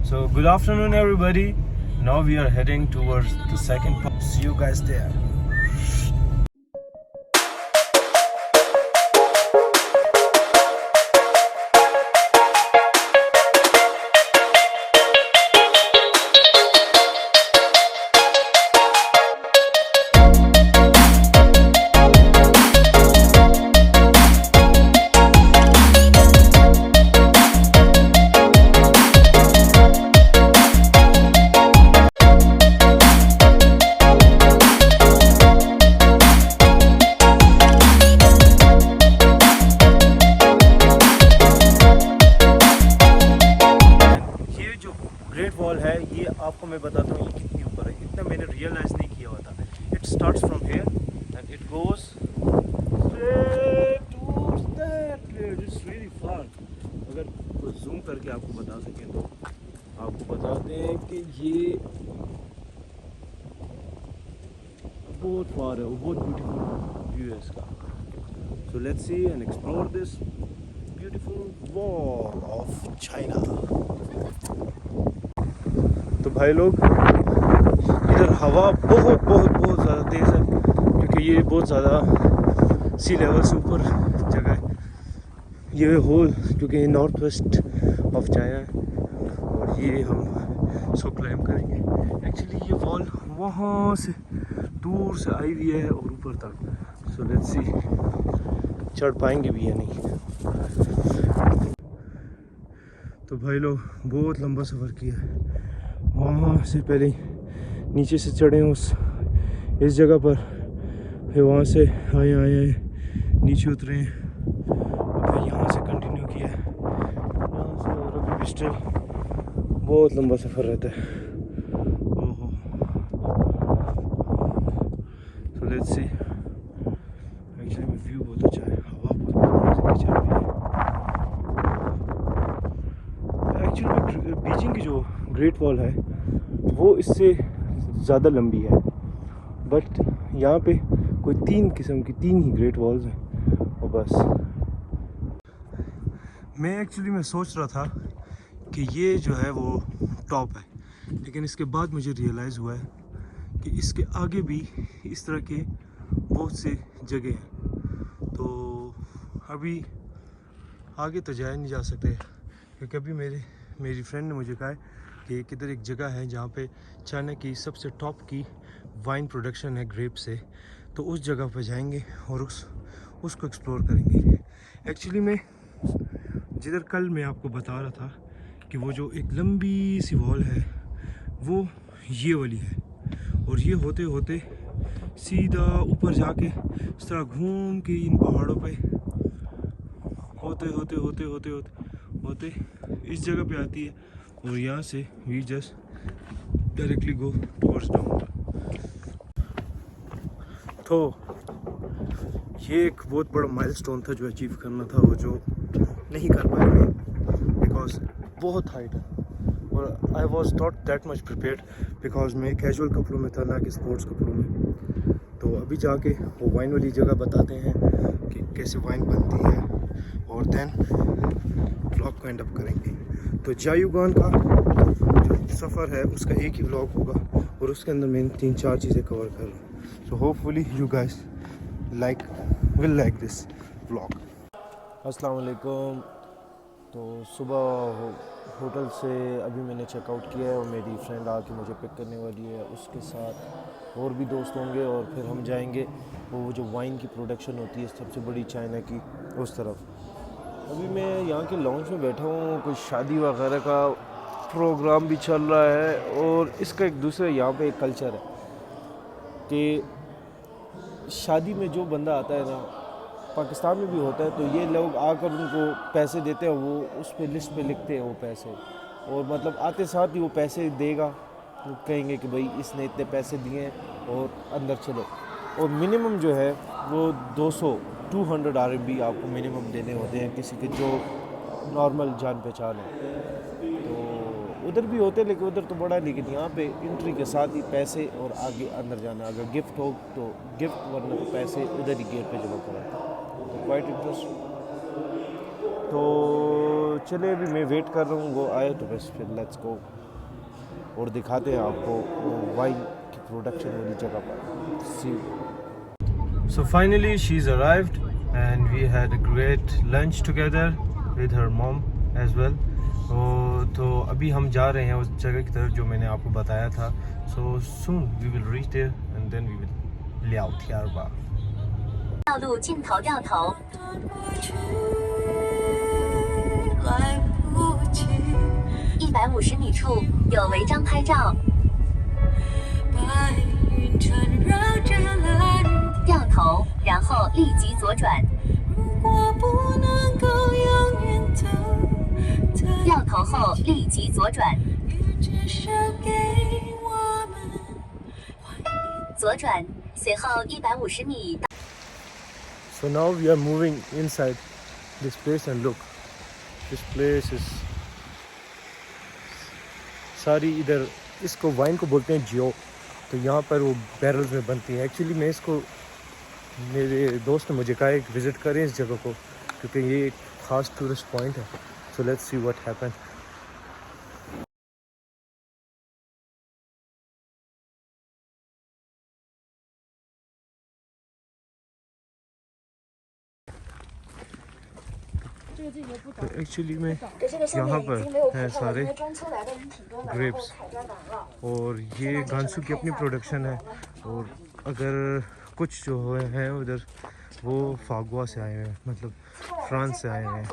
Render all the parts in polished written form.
So good afternoon everybody. Now we are heading towards the second part. See you guys there. Great wall है ये, आपको मैं बताता हूँ ये कितनी ऊपर है, इतना मैंने रियलाइज़ नहीं किया हुआ था. It starts from here and it goes straight towards that place. It's really फार. अगर जूम करके आपको बता सकें तो आपको बता दें कि ये बहुत फार है और बहुत ब्यूटीफुल व्यू है इसका. So let's see and explore this beautiful wall of China. तो भाई लोग इधर हवा बहुत बहुत बहुत ज़्यादा तेज़ है क्योंकि ये बहुत ज़्यादा सी लेवल से ऊपर जगह है. ये होल क्योंकि नॉर्थ वेस्ट ऑफ चाइना है और ये हम इसको क्लाइम करेंगे. एक्चुअली ये वॉल वहाँ से दूर से आई हुई है और ऊपर तक. सो लेट्स सी चढ़ पाएंगे भी या नहीं. तो भाई लोग बहुत लंबा सफ़र किया है. वहाँ से पहले नीचे से चढ़े इस जगह पर, फिर वहाँ से आए नीचे उतरे, फिर यहाँ से कंटिन्यू किया यहाँ से. और अभी भी स्टिल बहुत लंबा सफ़र रहता है. ओहो. So let's see. एक्चुअली में व्यू बहुत अच्छा है, हवा बहुत चल रही है. एक्चुअली में बीजिंग की जो ग्रेट वॉल है वो इससे ज़्यादा लंबी है, बट यहाँ पे कोई तीन ही ग्रेट वॉल्स हैं और बस. मैं एक्चुअली में सोच रहा था कि ये जो है वो टॉप है, लेकिन इसके बाद मुझे रियलाइज़ हुआ है कि इसके आगे भी इस तरह के बहुत से जगह हैं. तो अभी आगे तो जाया नहीं जा सकते क्योंकि अभी मेरी फ्रेंड ने मुझे कहा है कि किधर एक जगह है जहाँ पे चाइना की सबसे टॉप की वाइन प्रोडक्शन है ग्रेप से. तो उस जगह पर जाएंगे और उसको एक्सप्लोर करेंगे. एक्चुअली में जिधर कल मैं आपको बता रहा था कि वो जो एक लंबी सी वॉल है वो ये वाली है, और ये होते होते सीधा ऊपर जाके इस तरह घूम के इन पहाड़ों पे होते होते होते होते होते होते इस जगह पे आती है. और यहाँ से we just directly go towards down. तो ये एक बहुत बड़ा माइलस्टोन था जो अचीव करना था, वो जो नहीं कर पाए बिकॉज बहुत हाइट है. और I was not that much prepared because मैं कैजुअल कपड़ों में था, ना कि स्पोर्ट्स कपड़ों में. तो अभी जाके वो वाइन वाली जगह बताते हैं कि कैसे वाइन बनती है और देन व्लॉग को एंड अप करेंगे. तो जायूगान का जो सफ़र है उसका एक ही व्लॉग होगा और उसके अंदर मैं 3-4 चीज़ें कवर कर रहा हूँ. So hopefully you guys will like this vlog. अस्सलाम वालेकुम. तो सुबह होटल से अभी मैंने चेकआउट किया है और मेरी फ्रेंड आके मुझे पिक करने वाली है. उसके साथ और भी दोस्त होंगे और फिर हम जाएंगे वो जो वाइन की प्रोडक्शन होती है सबसे बड़ी चाइना की उस तरफ. अभी मैं यहाँ के लॉन्च में बैठा हूँ. कोई शादी वगैरह का प्रोग्राम भी चल रहा है और इसका एक दूसरे यहाँ पे एक कल्चर है कि शादी में जो बंदा आता है ना, पाकिस्तान में भी होता है, तो ये लोग आकर उनको पैसे देते हैं, वो उस पे लिस्ट पे लिखते हैं वो पैसे, और मतलब आते साथ ही वो पैसे देगा. वो कहेंगे कि भाई इसने इतने पैसे दिए और अंदर चलो. और मिनिमम जो है वो 200 RMB आपको मिनिमम देने होते हैं किसी के जो नॉर्मल जान पहचान है. तो उधर भी होते हैं लेकिन उधर तो बड़ा, लेकिन यहाँ पे एंट्री के साथ ही पैसे और आगे अंदर जाना. अगर गिफ्ट हो तो गिफ्ट, वरना तो पैसे उधर ही गेट पे जमा करा. तो क्वाइट इंटरेस्ट. तो चले अभी मैं वेट कर रहा हूँ, वो आए तो बस फिर लेट्स गो और दिखाते हैं आपको वाइन की प्रोडक्शन वाली जगह पर। See so finally she is arrived and we had a great lunch together with her mom as well. तो अभी हम जा रहे हैं उस जगह की तरफ जो मैंने आपको बताया था। So soon we will reach there and then we will 聊天吧。道路尽头掉头。150米处有违章拍照。掉头，然后立即左转。掉头后立即左转。左转，随后150米。So now we are moving inside this place and look, this place is सारी इधर इसको वाइन को बोलते हैं जियो। तो यहाँ पर वो बैरल्स में बनती है। एक्चुअली मैं इसको मेरे दोस्त ने मुझे कहा एक विज़िट करें इस जगह को क्योंकि ये एक ख़ास टूरिस्ट पॉइंट है। So let's see what happen. तो एक्चुअली में यहाँ पर है सारे ग्रेप्स और ये गांसू की अपनी प्रोडक्शन है। और अगर कुछ जो हैं उधर वो फागुआ से आए हुए हैं, मतलब फ्रांस से आए हुए हैं।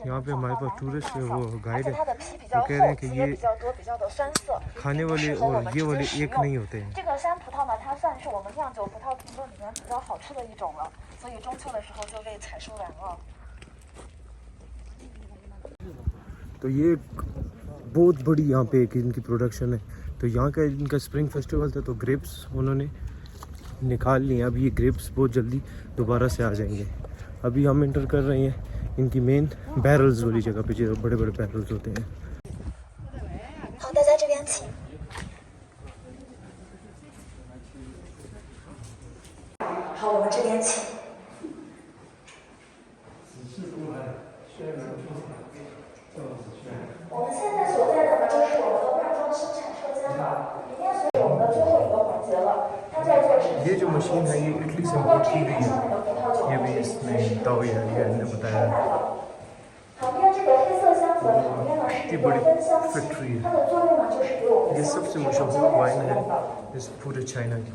यहाँ पे हमारे पास टूरिस्ट वो गाइड है, वो कह रहे हैं कि ये खाने वाले और ये वाले एक नहीं होते हैं। तो ये बहुत बड़ी यहाँ पे एक इनकी प्रोडक्शन है। तो यहाँ का इनका स्प्रिंग फेस्टिवल था तो ग्रेप्स उन्होंने निकाल लिए। अब ये ग्रेप्स बहुत जल्दी दोबारा से आ जाएंगे। अभी हम इंटर कर रहे हैं इनकी मेन बैरल्स वाली जगह पे जो बड़े बड़े बैरल्स होते हैं। ये जो मशीन है ये इटली से इम्पोर्ट की गई है। ये भी इसमें तावी है, ये हमने बताया। इतनी बड़ी फैक्ट्री है। ये सबसे मशहूर वाइन है इस पूरे चाइना की।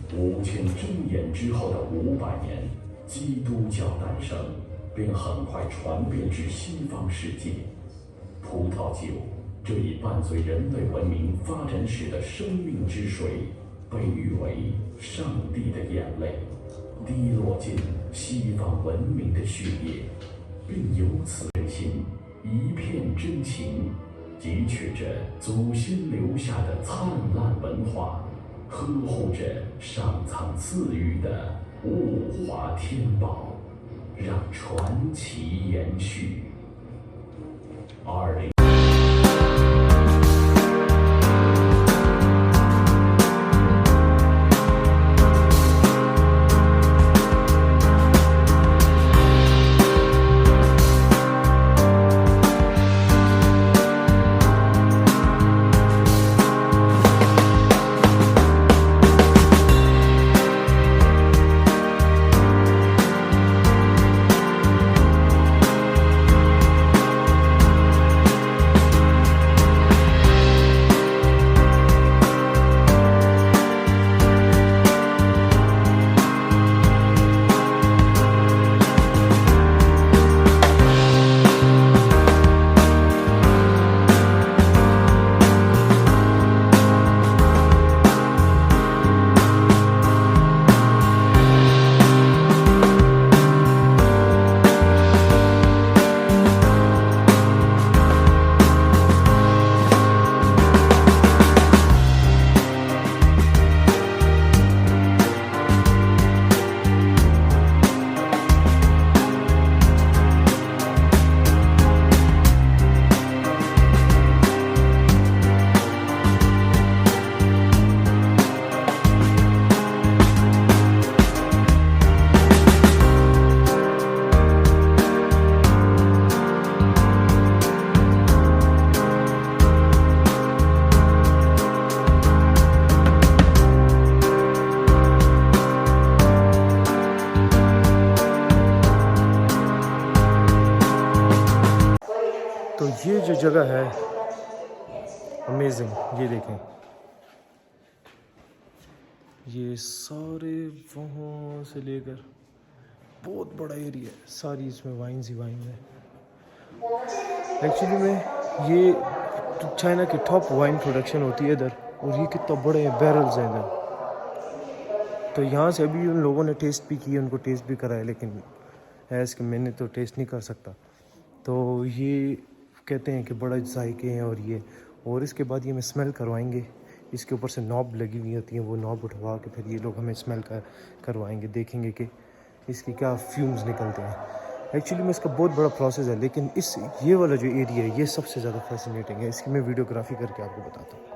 5000睁眼之后的500年，基督教诞生，并很快传遍至西方世界。葡萄酒这一伴随人类文明发展史的生命之水，被誉为上帝的眼泪，滴落进西方文明的血液，并由此人心一片真情，汲取着祖先留下的灿烂文化，呵护着上苍赐予的物华天宝，让传奇延续。20 जगह है अमेजिंग। ये देखें, ये सारे वहाँ से लेकर बहुत बड़ा एरिया है, सारी इसमें वाइन्स ही वाइन है। एक्चुअली में ये चाइना की टॉप वाइन प्रोडक्शन होती है इधर, और ये कितना बड़े बैरल्स हैं इधर। तो यहाँ से अभी उन लोगों ने टेस्ट भी किया, उनको टेस्ट भी कराया, लेकिन ऐसे कि मैंने तो टेस्ट नहीं कर सकता। तो ये कहते हैं कि बड़ा जायके हैं और ये, और इसके बाद ये हमें स्मेल करवाएंगे। इसके ऊपर से नॉब लगी हुई होती हैं, वो नॉब उठवा के फिर ये लोग हमें स्मेल करवाएंगे, देखेंगे कि इसकी क्या फ्यूम्स निकलते हैं। एक्चुअली में इसका बहुत बड़ा प्रोसेस है, लेकिन ये वाला जो एरिया है ये सबसे ज़्यादा फैसिनेटिंग है। इसकी मैं वीडियोग्राफी करके आपको बताता हूँ।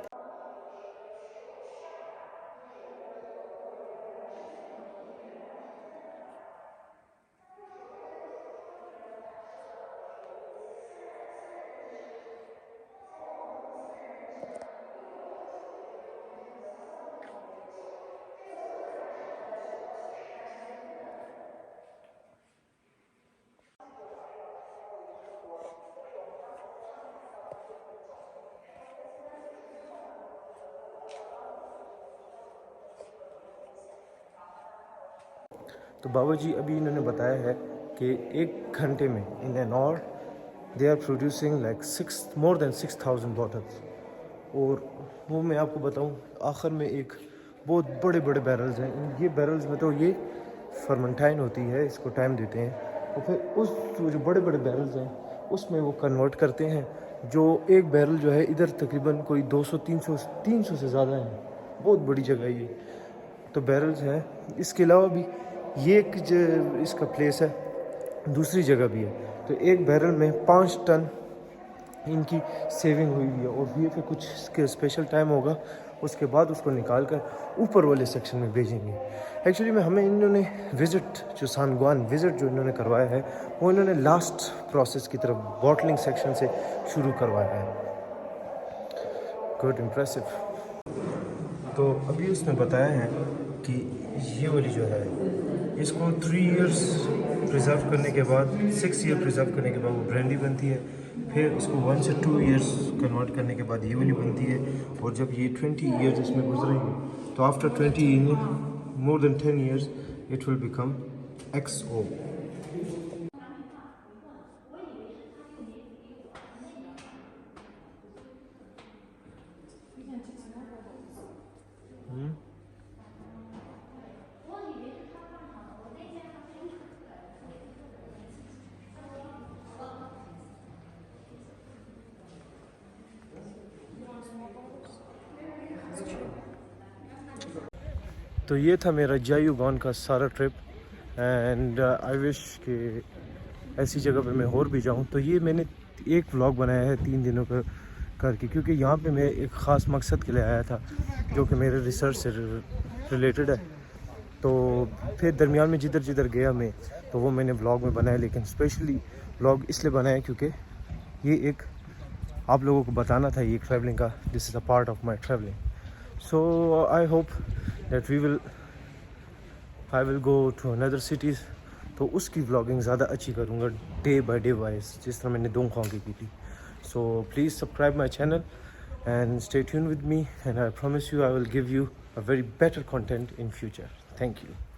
तो बाबा जी अभी इन्होंने बताया है कि 1 घंटे में in an hour they are producing like more than 6000 bottles. और वो मैं आपको बताऊं, आखिर में एक बहुत बड़े बड़े बैरल्स हैं। ये बैरल्स में तो ये फर्मेंटाइन होती है, इसको टाइम देते हैं, और फिर उस जो बड़े बड़े बैरल्स हैं उसमें वो कन्वर्ट करते हैं। जो एक बैरल जो है इधर तकरीबन कोई 200-300 से ज़्यादा है, बहुत बड़ी जगह है ये। तो बैरल्स हैं। इसके अलावा भी ये एक जो इसका प्लेस है, दूसरी जगह भी है। तो एक बैरल में 5 टन इनकी सेविंग हुई है, और ये फिर कुछ इसके स्पेशल टाइम होगा, उसके बाद उसको निकाल कर ऊपर वाले सेक्शन में भेजेंगे। एक्चुअली में हमें इन्होंने जो सानगुआन विज़िट जो इन्होंने करवाया है, वो इन्होंने लास्ट प्रोसेस की तरफ बॉटलिंग सेक्शन से शुरू करवाया है। Good, impressive. तो अभी उसने बताया है कि ये वाली जो है इसको 3 इयर्स प्रिजर्व करने के बाद, 6 ईयर प्रिजर्व करने के बाद वो ब्रांडी बनती है। फिर इसको 1 से 2 इयर्स कन्वर्ट करने के बाद ये वाली बनती है। और जब ये 20 इयर्स इसमें गुजरेंगे तो after 20 more than 10 years it will become XO। तो ये था मेरा जायूगॉन का सारा ट्रिप, एंड आई विश कि ऐसी जगह पे मैं और भी जाऊं। तो ये मैंने एक व्लॉग बनाया है 3 दिनों का करके, क्योंकि यहाँ पे मैं एक ख़ास मकसद के लिए आया था, जो कि मेरे रिसर्च से रिलेटेड है। तो फिर दरमियान में जिधर जिधर गया मैं, तो वो मैंने व्लॉग में बनाया। लेकिन स्पेशली व्लॉग इसलिए बनाया क्योंकि ये एक आप लोगों को बताना था, ये ट्रैवलिंग का, this is a part of my travelling. So I hope that I will go to another cities, तो उसकी व्लॉगिंग ज़्यादा अच्छी करूँगा, डे बाय डे वाइज, जिस तरह मैंने दोंगखों की थी। So please subscribe my channel and stay tuned with me, and I promise you I will give you a very better content in future. Thank you.